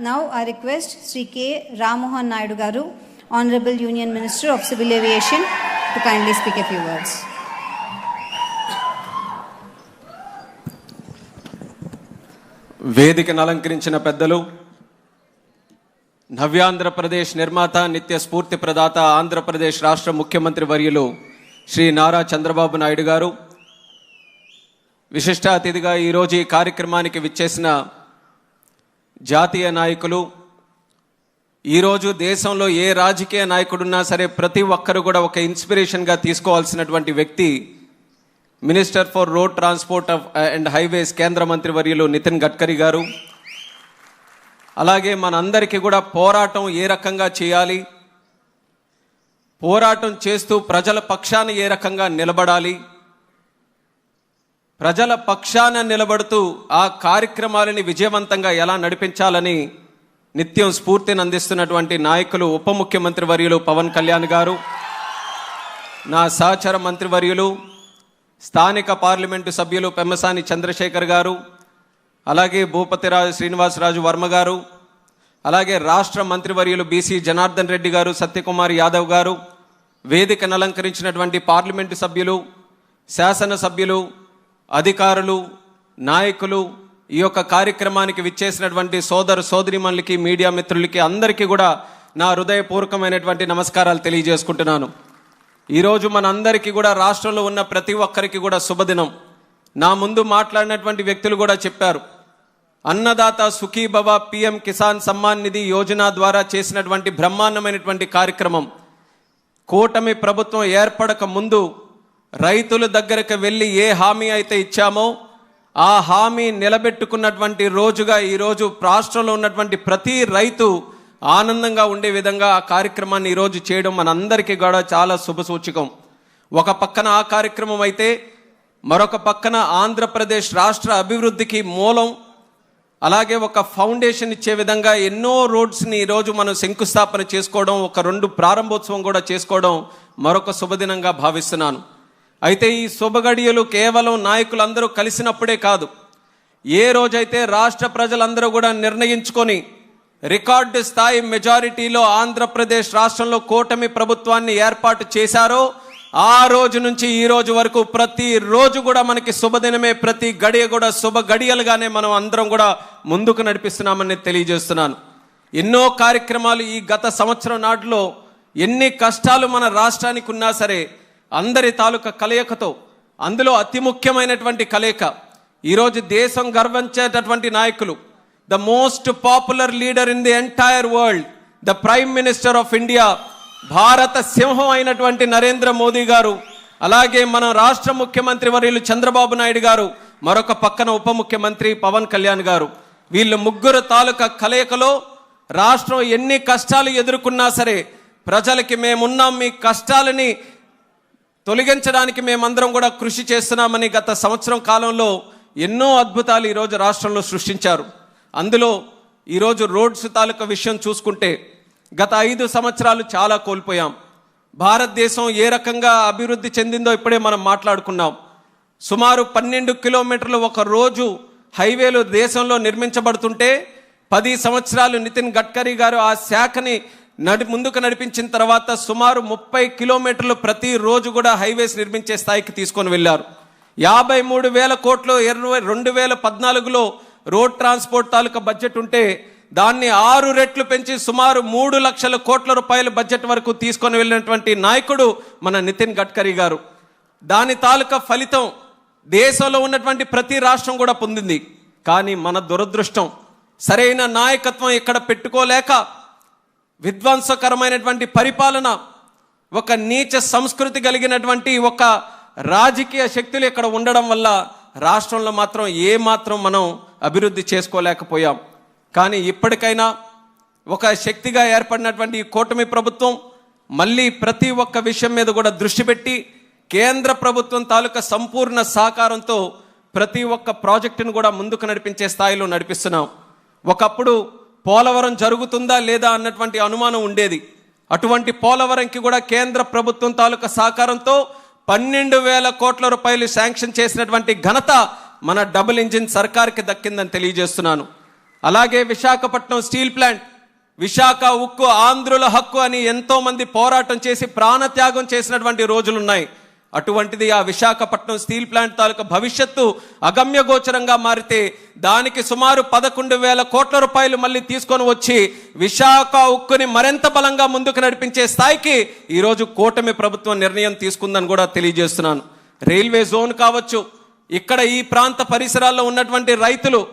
Now I request Sri K. Ramohan Naidu Garu, Honorable Union Minister of Civil Aviation, to kindly speak a few words. వేదికను అలంకరించిన పెద్దలు, నవ్యాంధ్రప్రదేశ్ నిర్మాత, నిత్య స్ఫూర్తి ప్రదాత, ఆంధ్రప్రదేశ్ రాష్ట్ర ముఖ్యమంత్రి వర్యులు శ్రీ నారా చంద్రబాబు నాయుడు గారు, విశిష్ట అతిథిగా ఈరోజు ఈ కార్యక్రమానికి విచ్చేసిన జాతీయ నాయకులు, ఈరోజు దేశంలో ఏ రాజకీయ నాయకుడున్నా సరే ప్రతి ఒక్కరు కూడా ఒక ఇన్స్పిరేషన్గా తీసుకోవాల్సినటువంటి వ్యక్తి minister for road transport and highways కేంద్ర మంత్రి వర్యులు నితిన్ గడ్కరీ గారు. అలాగే మనందరికీ కూడా పోరాటం ఏ రకంగా చేయాలి, పోరాటం చేస్తూ ప్రజల పక్షాన ఏ రకంగా నిలబడాలి, ప్రజల పక్షాన నిలబడుతూ ఆ కార్యక్రమాలని విజయవంతంగా ఎలా నడిపించాలని నిత్యం స్ఫూర్తిని అందిస్తున్నటువంటి నాయకులు ఉప ముఖ్యమంత్రి వర్యులు పవన్ కళ్యాణ్ గారు, నా సహచర మంత్రివర్యులు స్థానిక పార్లమెంటు సభ్యులు పెమ్మసాని చంద్రశేఖర్ గారు, అలాగే భూపతిరాజు శ్రీనివాసరాజు వర్మ గారు, అలాగే రాష్ట్ర మంత్రివర్యులు బీసీ జనార్దన్ రెడ్డి గారు, సత్యకుమార్ యాదవ్ గారు, వేదికను అలంకరించినటువంటి పార్లమెంటు సభ్యులు, శాసనసభ్యులు, అధికారులు, నాయకులు, ఈ యొక్క కార్యక్రమానికి విచ్చేసినటువంటి సోదరు సోదరిమణులకి, మీడియా మిత్రులకి అందరికీ కూడా నా హృదయపూర్వకమైనటువంటి నమస్కారాలు తెలియజేసుకుంటున్నాను. ఈరోజు మనందరికీ కూడా రాష్ట్రంలో ఉన్న ప్రతి ఒక్కరికి కూడా శుభదినం. నా ముందు మాట్లాడినటువంటి వ్యక్తులు కూడా చెప్పారు, అన్నదాత సుఖీభవ పిఎం కిసాన్ సమ్మాన్ నిధి యోజన ద్వారా చేసినటువంటి బ్రహ్మాండమైనటువంటి కార్యక్రమం. కూటమి ప్రభుత్వం ఏర్పడక ముందు రైతుల దగ్గరకు వెళ్ళి ఏ హామీ అయితే ఇచ్చామో ఆ హామీ నిలబెట్టుకున్నటువంటి రోజుగా ఈరోజు రాష్ట్రంలో ఉన్నటువంటి ప్రతి రైతు ఆనందంగా ఉండే విధంగా ఆ కార్యక్రమాన్ని ఈరోజు చేయడం మనందరికీ కూడా చాలా శుభసూచకం. ఒక పక్కన ఆ కార్యక్రమం అయితే మరొక పక్కన ఆంధ్రప్రదేశ్ రాష్ట్ర అభివృద్ధికి మూలం, అలాగే ఒక ఫౌండేషన్ ఇచ్చే విధంగా ఎన్నో రోడ్స్ని ఈరోజు మనం శంకుస్థాపన చేసుకోవడం, ఒక 2 ప్రారంభోత్సవం కూడా చేసుకోవడం మరొక శుభదినంగా భావిస్తున్నాను. అయితే ఈ శుభగడియలు కేవలం నాయకులందరూ కలిసినప్పుడే కాదు, ఏ రోజైతే రాష్ట్ర ప్రజలందరూ కూడా నిర్ణయించుకొని రికార్డు స్థాయి మెజారిటీలో ఆంధ్రప్రదేశ్ రాష్ట్రంలో కూటమి ప్రభుత్వాన్ని ఏర్పాటు చేశారో ఆ రోజు నుంచి ఈ రోజు వరకు ప్రతి రోజు కూడా మనకి శుభదినమే, ప్రతి గడియ కూడా శుభ గడియలుగానే మనం అందరం కూడా ముందుకు నడిపిస్తున్నామని తెలియజేస్తున్నాను. ఎన్నో కార్యక్రమాలు ఈ గత సంవత్సరం నాటిలో ఎన్ని కష్టాలు మన రాష్ట్రానికి ఉన్నా సరే అందరి తాలూకా కలయికతో, అందులో అతి ముఖ్యమైనటువంటి కలయిక ఈరోజు దేశం గర్వించేటటువంటి నాయకులు, the most popular leader in the entire world, the prime minister of India, భారత సింహం అయినటువంటి నరేంద్ర మోదీ గారు, అలాగే మన రాష్ట్ర ముఖ్యమంత్రి వర్యులు చంద్రబాబు నాయుడు గారు, మరొక పక్కన ఉప ముఖ్యమంత్రి పవన్ కళ్యాణ్ గారు, వీళ్ళు ముగ్గురు తాలూకా కలయికలో రాష్ట్రం ఎన్ని కష్టాలు ఎదుర్కొన్నా సరే ప్రజలకి మేమున్నాం, మీ కష్టాలని తొలగించడానికి మేమందరం కూడా కృషి చేస్తున్నామని గత సంవత్సరం కాలంలో ఎన్నో అద్భుతాలు ఈరోజు రాష్ట్రంలో సృష్టించారు. అందులో ఈరోజు రోడ్స్ తాలూకా విషయం చూసుకుంటే గత 5 సంవత్సరాలు చాలా కోల్పోయాం. భారతదేశం ఏ రకంగా అభివృద్ధి చెందిందో ఇప్పుడే మనం మాట్లాడుకున్నాం. సుమారు 12 కిలోమీటర్లు ఒక రోజు హైవేలు దేశంలో నిర్మించబడుతుంటే 10 సంవత్సరాలు నితిన్ గడ్కరీ గారు ఆ శాఖని ముందుకు నడిపించిన తర్వాత సుమారు 30 కిలోమీటర్లు ప్రతిరోజు కూడా హైవేస్ నిర్మించే స్థాయికి తీసుకొని వెళ్ళారు. 53,000 కోట్లు 2014లో రోడ్ ట్రాన్స్పోర్ట్ తాలూకా బడ్జెట్ ఉంటే దాన్ని 6 రెట్లు పెంచి సుమారు 3 లక్షల కోట్ల రూపాయల బడ్జెట్ వరకు తీసుకొని వెళ్ళినటువంటి నాయకుడు మన నితిన్ గడ్కరీ గారు. దాని తాలూకా ఫలితం దేశంలో ఉన్నటువంటి ప్రతి రాష్ట్రం కూడా పొందింది. కానీ మన దురదృష్టం, సరైన నాయకత్వం ఇక్కడ పెట్టుకోలేక విధ్వంసకరమైనటువంటి పరిపాలన, ఒక నీచ సంస్కృతి కలిగినటువంటి ఒక రాజకీయ శక్తులు ఇక్కడ ఉండడం వల్ల రాష్ట్రంలో మాత్రం ఏమాత్రం మనం అభివృద్ధి చేసుకోలేకపోయాం. కానీ ఇప్పటికైనా ఒక శక్తిగా ఏర్పడినటువంటి ఈ కూటమి ప్రభుత్వం మళ్ళీ ప్రతి ఒక్క విషయం మీద కూడా దృష్టి పెట్టి కేంద్ర ప్రభుత్వం తాలూకా సంపూర్ణ సహకారంతో ప్రతి ఒక్క ప్రాజెక్టును కూడా ముందుకు నడిపించే స్థాయిలో నడిపిస్తున్నాం. ఒకప్పుడు పోలవరం జరుగుతుందా లేదా అన్నటువంటి అనుమానం ఉండేది. అటువంటి పోలవరంకి కూడా కేంద్ర ప్రభుత్వం తాలూకా సహకారంతో 12,000 కోట్ల రూపాయలు శాంక్షన్ చేసినటువంటి ఘనత మన డబుల్ ఇంజిన్ సర్కార్కి దక్కిందని తెలియజేస్తున్నాను. అలాగే విశాఖపట్నం స్టీల్ ప్లాంట్, విశాఖ ఉక్కు ఆంధ్రుల హక్కు అని ఎంతో మంది పోరాటం చేసి ప్రాణత్యాగం చేసినటువంటి రోజులున్నాయి. అటువంటిది ఆ విశాఖపట్నం స్టీల్ ప్లాంట్ తాలూకా భవిష్యత్తు అగమ్యగోచరంగా మారితే దానికి సుమారు 11,000 కోట్ల రూపాయలు మళ్ళీ తీసుకొని వచ్చి విశాఖ ఉక్కుని మరింత బలంగా ముందుకు నడిపించే స్థాయికి ఈరోజు కూటమి ప్రభుత్వం నిర్ణయం తీసుకుందని కూడా తెలియజేస్తున్నాను. రైల్వే జోన్ కావచ్చు, ఇక్కడ ఈ ప్రాంత పరిసరాల్లో ఉన్నటువంటి రైతులు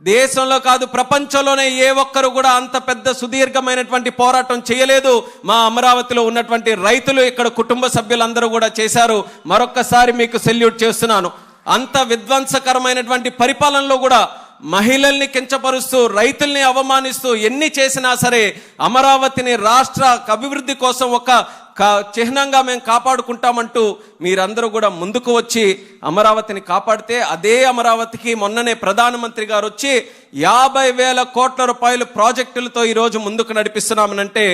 దేశంలో కాదు ప్రపంచంలోనే ఏ ఒక్కరు కూడా అంత పెద్ద సుదీర్ఘమైనటువంటి పోరాటం చేయలేదు. మా అమరావతిలో ఉన్నటువంటి రైతులు, ఇక్కడ కుటుంబ సభ్యులందరూ కూడా చేశారు. మరొక్కసారి మీకు సెల్యూట్ చేస్తున్నాను. అంత విధ్వంసకరమైనటువంటి పరిపాలనలో కూడా మహిళల్ని కించపరుస్తూ, రైతుల్ని అవమానిస్తూ ఎన్ని చేసినా సరే అమరావతిని రాష్ట్ర అభివృద్ధి కోసం ఒక చిహ్నంగా మేము కాపాడుకుంటామంటూ మీరందరూ కూడా ముందుకు వచ్చి అమరావతిని కాపాడితే, అదే అమరావతికి మొన్ననే ప్రధానమంత్రి గారు వచ్చి 50,000 కోట్ల రూపాయలు ప్రాజెక్టులతో ఈరోజు ముందుకు నడిపిస్తున్నామనంటే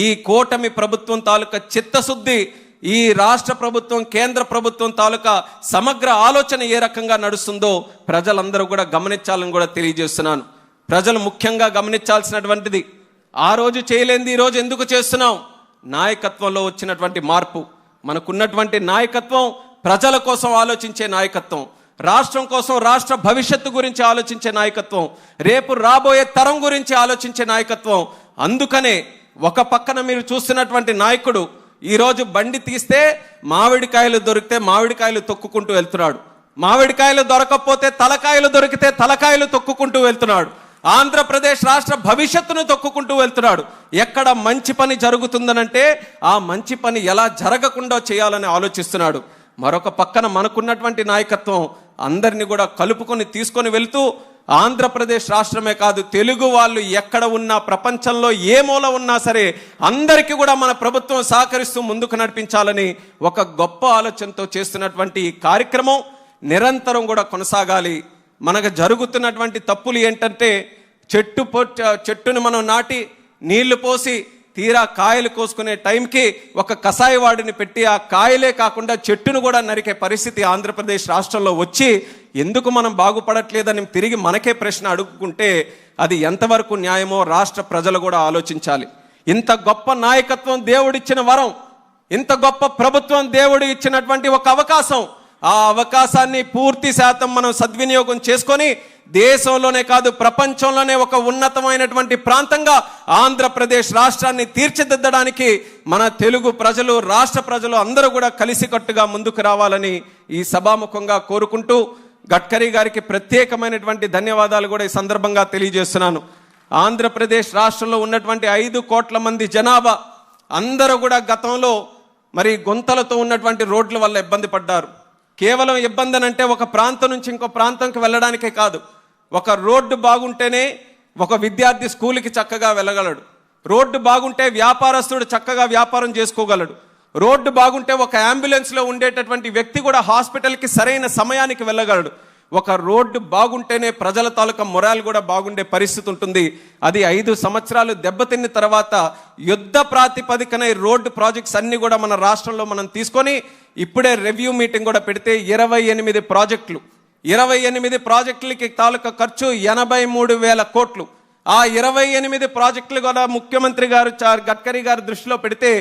ఈ కూటమి ప్రభుత్వం తాలూకా చిత్తశుద్ధి, ఈ రాష్ట్ర ప్రభుత్వం కేంద్ర ప్రభుత్వం తాలూకా సమగ్ర ఆలోచన ఏ రకంగా నడుస్తుందో ప్రజలందరూ కూడా గమనించాలని కూడా తెలియజేస్తున్నాను. ప్రజలు ముఖ్యంగా గమనించాల్సినటువంటిది, ఆ రోజు చేయలేంది ఈ రోజు ఎందుకు చేస్తున్నాం? నాయకత్వంలో వచ్చినటువంటి మార్పు. మనకున్నటువంటి నాయకత్వం ప్రజల కోసం ఆలోచించే నాయకత్వం, రాష్ట్రం కోసం, రాష్ట్ర భవిష్యత్తు గురించి ఆలోచించే నాయకత్వం, రేపు రాబోయే తరం గురించి ఆలోచించే నాయకత్వం. అందుకనే ఒక పక్కన మీరు చూస్తున్నటువంటి నాయకుడు ఈరోజు బండి తీస్తే మామిడికాయలు దొరికితే మామిడికాయలు తొక్కుకుంటూ వెళ్తున్నాడు, మామిడికాయలు దొరకకపోతే తలకాయలు దొరికితే తలకాయలు తొక్కుకుంటూ వెళ్తున్నాడు, ఆంధ్రప్రదేశ్ రాష్ట్ర భవిష్యత్తును తొక్కుకుంటూ వెళ్తున్నాడు. ఎక్కడ మంచి పని జరుగుతుందనంటే ఆ మంచి పని ఎలా జరగకుండా చేయాలని ఆలోచిస్తున్నాడు. మరొక పక్కన మనకున్నటువంటి నాయకత్వం అందరినీ కూడా కలుపుకొని తీసుకొని వెళ్తూ ఆంధ్రప్రదేశ్ రాష్ట్రమే కాదు, తెలుగు వాళ్ళు ఎక్కడ ఉన్నా, ప్రపంచంలో ఏ మూల ఉన్నా సరే అందరికీ కూడా మన ప్రభుత్వం సహకరిస్తూ ముందుకు నడిపించాలని ఒక గొప్ప ఆలోచనతో చేస్తున్నటువంటి ఈ కార్యక్రమం నిరంతరం కూడా కొనసాగాలి. మనకు జరుగుతున్నటువంటి తప్పులు ఏంటంటే చెట్టును మనం నాటి నీళ్లు పోసి తీరా కాయలు కోసుకునే టైంకి ఒక కషాయవాడిని పెట్టి ఆ కాయలే కాకుండా చెట్టును కూడా నరికే పరిస్థితి ఆంధ్రప్రదేశ్ రాష్ట్రంలో వచ్చి ఎందుకు మనం బాగుపడట్లేదని తిరిగి మనకే ప్రశ్న అడుగుకుంటే అది ఎంతవరకు న్యాయమో రాష్ట్ర ప్రజలు కూడా ఆలోచించాలి. ఇంత గొప్ప నాయకత్వం దేవుడిచ్చిన వరం, ఇంత గొప్ప ప్రభుత్వం దేవుడు ఇచ్చినటువంటి ఒక అవకాశం, ఆ అవకాశాన్ని పూర్తి శాతం మనం సద్వినియోగం చేసుకొని దేశంలోనే కాదు ప్రపంచంలోనే ఒక ఉన్నతమైనటువంటి ప్రాంతంగా ఆంధ్రప్రదేశ్ రాష్ట్రాన్ని తీర్చిదిద్దడానికి మన తెలుగు ప్రజలు, రాష్ట్ర ప్రజలు అందరూ కూడా కలిసికట్టుగా ముందుకు రావాలని ఈ సభాముఖంగా కోరుకుంటూ గడ్కరీ గారికి ప్రత్యేకమైనటువంటి ధన్యవాదాలు కూడా ఈ సందర్భంగా తెలియజేస్తున్నాను. ఆంధ్రప్రదేశ్ రాష్ట్రంలో ఉన్నటువంటి 5 కోట్ల మంది జనాభా అందరూ కూడా గతంలో మరి గుంతలతో ఉన్నటువంటి రోడ్ల వల్ల ఇబ్బంది పడ్డారు. కేవలం ఇబ్బంది అంటే ఒక ప్రాంతం నుంచి ఇంకో ప్రాంతంకి వెళ్ళడానికే కాదు, ఒక రోడ్డు బాగుంటేనే ఒక విద్యార్థి స్కూల్కి చక్కగా వెళ్ళగలడు, రోడ్డు బాగుంటే వ్యాపారస్తుడు చక్కగా వ్యాపారం చేసుకోగలడు, రోడ్డు బాగుంటే ఒక అంబులెన్స్లో ఉండేటటువంటి వ్యక్తి కూడా హాస్పిటల్కి సరైన సమయానికి వెళ్ళగలడు. ఒక రోడ్డు బాగుంటేనే ప్రజల తాలూకా మొరాల్ కూడా బాగుండే పరిస్థితి ఉంటుంది. అది 5 సంవత్సరాలు దెబ్బతిన్న తర్వాత యుద్ధ ప్రాతిపదికన రోడ్డు ప్రాజెక్ట్స్ అన్ని కూడా మన రాష్ట్రంలో మనం తీసుకొని ఇప్పుడే రివ్యూ మీటింగ్ కూడా పెడితే 28 ప్రాజెక్టులు, 28 ప్రాజెక్టులకి తాలూకా ఖర్చు 83,000 కోట్లు. ఆ 28 ప్రాజెక్టులు కూడా ముఖ్యమంత్రి గారు గడ్కరీ గారు దృష్టిలో పెడితే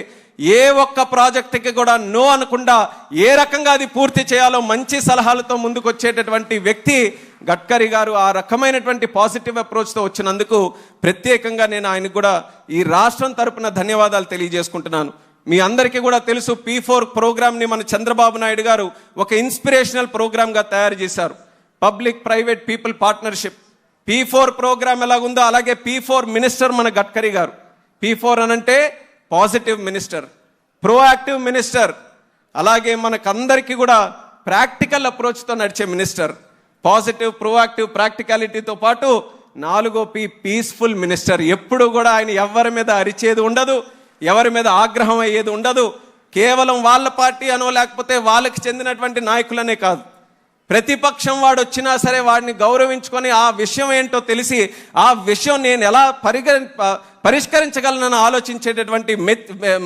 ఏ ఒక్క ప్రాజెక్టుకి కూడా నో అనకుండా ఏ రకంగా అది పూర్తి చేయాలో మంచి సలహాలతో ముందుకు వచ్చేటటువంటి వ్యక్తి గడ్కరీ గారు. ఆ రకమైనటువంటి పాజిటివ్ అప్రోచ్తో వచ్చినందుకు ప్రత్యేకంగా నేను ఆయనకు కూడా ఈ రాష్ట్రం తరపున ధన్యవాదాలు తెలియజేసుకుంటున్నాను. మీ అందరికీ కూడా తెలుసు, P4 ప్రోగ్రామ్ని మన చంద్రబాబు నాయుడు గారు ఒక ఇన్స్పిరేషనల్ ప్రోగ్రామ్గా తయారు చేశారు. Public private people partnership. P4 programme ఎలాగుందో అలాగే P4 మినిస్టర్ మన గడ్కరీ గారు. P4 అనంటే పాజిటివ్ మినిస్టర్, ప్రోయాక్టివ్ మినిస్టర్, అలాగే మనకందరికీ కూడా ప్రాక్టికల్ అప్రోచ్తో నడిచే మినిస్టర్. పాజిటివ్, ప్రోయాక్టివ్, ప్రాక్టికాలిటీతో పాటు 4వ P పీస్ఫుల్ మినిస్టర్. ఎప్పుడు కూడా ఆయన ఎవరి మీద అరిచేది ఉండదు, ఎవరి మీద ఆగ్రహం అయ్యేది ఉండదు. కేవలం వాళ్ళ పార్టీ అనో లేకపోతే వాళ్ళకి చెందినటువంటి నాయకులనే కాదు, ప్రతిపక్షం వాడు వచ్చినా సరే వాడిని గౌరవించుకొని ఆ విషయం ఏంటో తెలిసి ఆ విషయం నేను ఎలా పరిష్కరించగలనని ఆలోచించేటటువంటి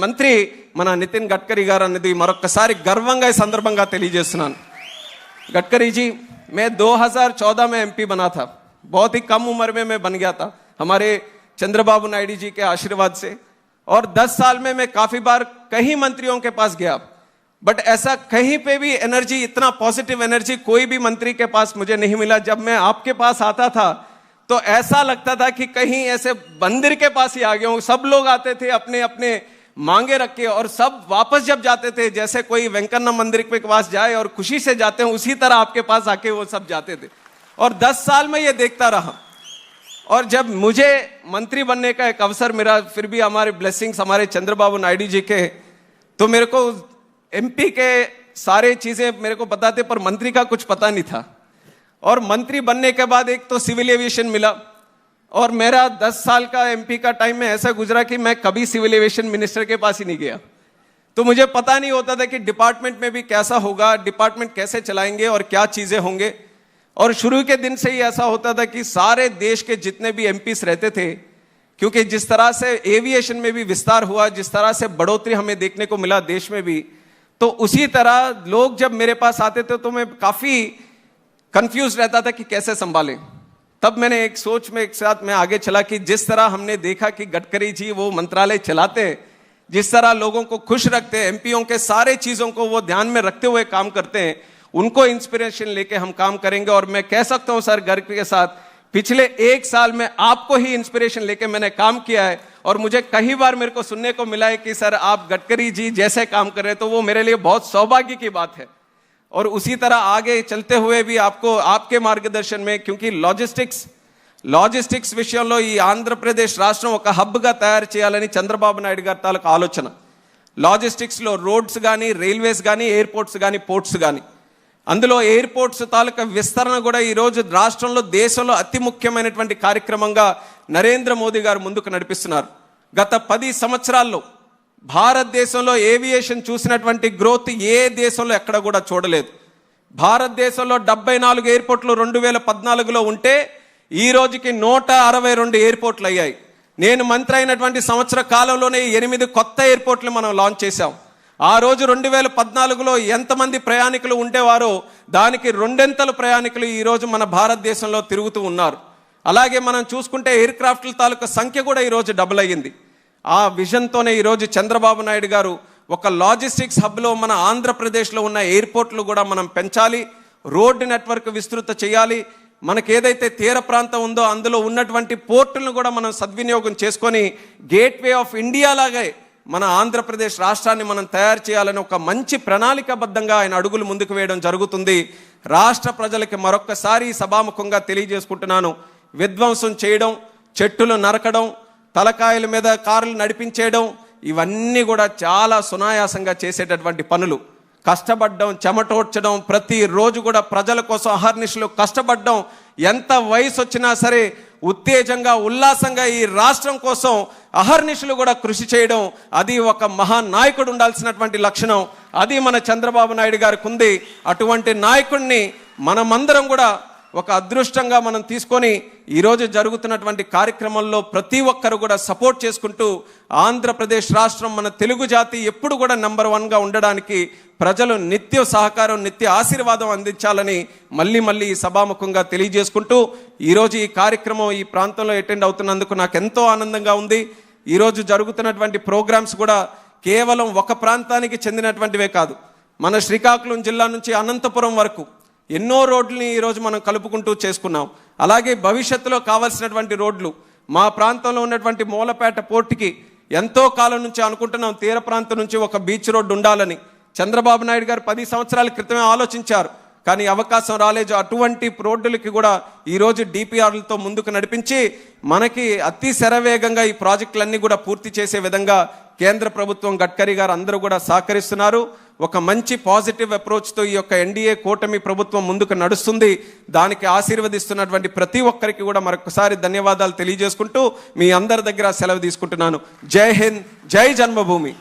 మంత్రి మన నితిన్ గడ్కరీ గారు అన్నది మరొకసారి గర్వంగా ఈ సందర్భంగా తెలియజేస్తున్నాను. गडकरी जी, मैं 2014 में MP बना था, बहुत ही कम उम्र में मैं बन गया था हमारे चंद्रबाबू नायडू जी के आशीर्वाद से। और 10 साल में मैं काफी बार कई मंत्रियों के पास गया, बट ऐसा कहीं पे भी एनर्जी, इतना पॉजिटिव एनर्जी कोई भी मंत्री के पास मुझे नहीं मिला। जब मैं आपके पास आता था तो ऐसा लगता था कि कहीं ऐसे मंदिर के पास ही आ गया हूं। सब लोग आते थे अपने अपने मांगे रख के, और सब वापस जब जाते थे जैसे कोई वेंकन्ना मंदिर के पास जाए और खुशी से जाते हैं, उसी तरह आपके पास आके वो सब जाते थे। और 10 साल में ये देखता रहा। और जब मुझे मंत्री बनने का एक अवसर मिला, फिर भी हमारे ब्लेसिंग्स हमारे चंद्रबाबू नायडू जी के, तो मेरे को एमपी के सारे चीजें मेरे को पता थे, पर मंत्री का कुछ पता नहीं था। और मंत्री बनने के बाद एक तो सिविल एविएशन मिला, और मेरा 10 साल का एमपी का टाइम में ऐसा गुजरा कि मैं कभी सिविल एविएशन मिनिस्टर के पास ही नहीं गया। तो मुझे पता नहीं होता था कि डिपार्टमेंट में भी कैसा होगा, डिपार्टमेंट कैसे चलाएंगे और क्या चीजें होंगे। और शुरू के दिन से ही ऐसा होता था कि सारे देश के जितने भी एमपीस रहते थे, क्योंकि जिस तरह से एविएशन में भी विस्तार हुआ, जिस तरह से बढ़ोतरी हमें देखने को मिला देश में भी, तो उसी तरह लोग जब मेरे पास आते थे तो मैं काफी कंफ्यूज रहता था कि कैसे संभालें। तब मैंने एक सोच में एक साथ मैं आगे चला कि जिस तरह हमने देखा कि गडकरी जी वो मंत्रालय चलाते हैं, जिस तरह लोगों को खुश रखते हैं, एमपीओ के सारे चीजों को वो ध्यान में रखते हुए काम करते हैं, उनको इंस्पिरेशन लेके हम काम करेंगे। और मैं कह सकता हूं सर गर्व के साथ, पिछले 1 साल में आपको ही इंस्पिरेशन लेके मैंने काम किया है। और मुझे कई बार मेरे को सुनने को मिला है कि सर आप गडकरी जी जैसे काम कर रहे हैं, तो वो मेरे लिए बहुत सौभाग्य की बात है। और उसी तरह आगे चलते हुए भी आपको आपके मार्गदर्शन में, क्योंकि లాజిస్టిక్స్ విషయంలో ఈ ఆంధ్రప్రదేశ్ రాష్ట్రం ఒక హబ్గా తయారు చేయాలని చంద్రబాబు నాయుడు గారి తాలూకు ఆలోచన. లాజిస్టిక్స్లో రోడ్స్ కానీ, రైల్వేస్ కానీ, ఎయిర్పోర్ట్స్ కానీ, పోర్ట్స్ కానీ, అందులో ఎయిర్పోర్ట్స్ తాలూకా విస్తరణ కూడా ఈరోజు రాష్ట్రంలో, దేశంలో అతి ముఖ్యమైనటువంటి కార్యక్రమంగా నరేంద్ర మోదీ గారు ముందుకు నడిపిస్తున్నారు. గత 10 సంవత్సరాల్లో భారతదేశంలో ఏవియేషన్ చూసినటువంటి గ్రోత్ ఏ దేశంలో ఎక్కడ కూడా చూడలేదు. భారతదేశంలో 74 ఎయిర్పోర్ట్లు 2014లో ఉంటే ఈ రోజుకి 162 ఎయిర్పోర్ట్లు అయ్యాయి. నేను మంత్రి అయినటువంటి సంవత్సర కాలంలోనే 8 కొత్త ఎయిర్పోర్ట్లు మనం లాంచ్ చేశాం. ఆ రోజు 2014లో ఎంతమంది ప్రయాణికులు ఉండేవారో దానికి 2 ప్రయాణికులు ఈ రోజు మన భారతదేశంలో తిరుగుతూ ఉన్నారు. అలాగే మనం చూసుకుంటే ఎయిర్ క్రాఫ్ట్ల తాలూకా సంఖ్య కూడా ఈ రోజు డబుల్ అయ్యింది. ఆ విజన్తోనే ఈరోజు చంద్రబాబు నాయుడు గారు ఒక లాజిస్టిక్స్ హబ్లో మన ఆంధ్రప్రదేశ్లో ఉన్న ఎయిర్పోర్ట్లు కూడా మనం పెంచాలి, రోడ్డు నెట్వర్క్ విస్తృత చేయాలి. మనకు ఏదైతే తీర ప్రాంతం ఉందో అందులో ఉన్నటువంటి పోర్టులను కూడా మనం సద్వినియోగం చేసుకొని గేట్వే ఆఫ్ ఇండియా లాగే మన ఆంధ్రప్రదేశ్ రాష్ట్రాన్ని మనం తయారు చేయాలని ఒక మంచి ప్రణాళికాబద్ధంగా ఆయన అడుగులు ముందుకు వేయడం జరుగుతుంది. రాష్ట్ర ప్రజలకి మరొక్కసారి సభాముఖంగా తెలియజేసుకుంటున్నాను, విధ్వంసం చేయడం, చెట్టులు నరకడం, తలకాయల మీద కార్లు నడిపించేయడం, ఇవన్నీ కూడా చాలా సునాయాసంగా చేసేటటువంటి పనులు. కష్టపడడం, చెమటోడ్చడం, ప్రతిరోజు కూడా ప్రజల కోసం అహర్నిశలు కష్టపడడం, ఎంత వయసు వచ్చినా సరే ఉత్తేజంగా, ఉల్లాసంగా ఈ రాష్ట్రం కోసం అహర్నిశలు కూడా కృషి చేయడం, అది ఒక మహానాయకుడు ఉండాల్సినటువంటి లక్షణం. అది మన చంద్రబాబు నాయుడు గారికి ఉంది. అటువంటి నాయకుడిని మనమందరం కూడా ఒక అదృష్టంగా మనం తీసుకొని ఈరోజు జరుగుతున్నటువంటి కార్యక్రమంలో ప్రతి ఒక్కరు కూడా సపోర్ట్ చేసుకుంటూ ఆంధ్రప్రదేశ్ రాష్ట్రం, మన తెలుగు జాతి ఎప్పుడు కూడా నెంబర్ 1గా ఉండడానికి ప్రజలు నిత్య సహకారం, నిత్య ఆశీర్వాదం అందించాలని మళ్ళీ సభాముఖంగా తెలియజేసుకుంటూ ఈరోజు ఈ కార్యక్రమం ఈ ప్రాంతంలో అటెండ్ అవుతున్నందుకు నాకు ఎంతో ఆనందంగా ఉంది. ఈరోజు జరుగుతున్నటువంటి ప్రోగ్రామ్స్ కూడా కేవలం ఒక ప్రాంతానికి చెందినటువంటివే కాదు, మన శ్రీకాకుళం జిల్లా నుంచి అనంతపురం వరకు ఎన్నో రోడ్లని ఈరోజు మనం కలుపుకుంటూ చేసుకున్నాం. అలాగే భవిష్యత్తులో కావాల్సినటువంటి రోడ్లు మా ప్రాంతంలో ఉన్నటువంటి మూలపేట పోర్టుకి ఎంతో కాలం నుంచి అనుకుంటున్నాం, తీర ప్రాంతం నుంచి ఒక బీచ్ రోడ్డు ఉండాలని. చంద్రబాబు నాయుడు గారు 10 సంవత్సరాల క్రితమే ఆలోచించారు, కానీ అవకాశం రాలేదు. అటువంటి రోడ్డులకి కూడా ఈరోజు డిపిఆర్లతో ముందుకు నడిపించి మనకి అతి శరవేగంగా ఈ ప్రాజెక్టులన్నీ కూడా పూర్తి చేసే విధంగా కేంద్ర ప్రభుత్వం, గడ్కరీ గారు అందరూ కూడా సహకరిస్తున్నారు. ఒక మంచి పాజిటివ్ అప్రోచ్తో ఈ యొక్క ఎన్డీఏ కూటమి ప్రభుత్వం ముందుకు నడుస్తుంది. దానికి ఆశీర్వదిస్తున్నటువంటి ప్రతి ఒక్కరికి కూడా మరొకసారి ధన్యవాదాలు తెలియజేసుకుంటూ మీ అందరి దగ్గర సెలవు తీసుకుంటున్నాను. జై హింద్, జై జన్మభూమి.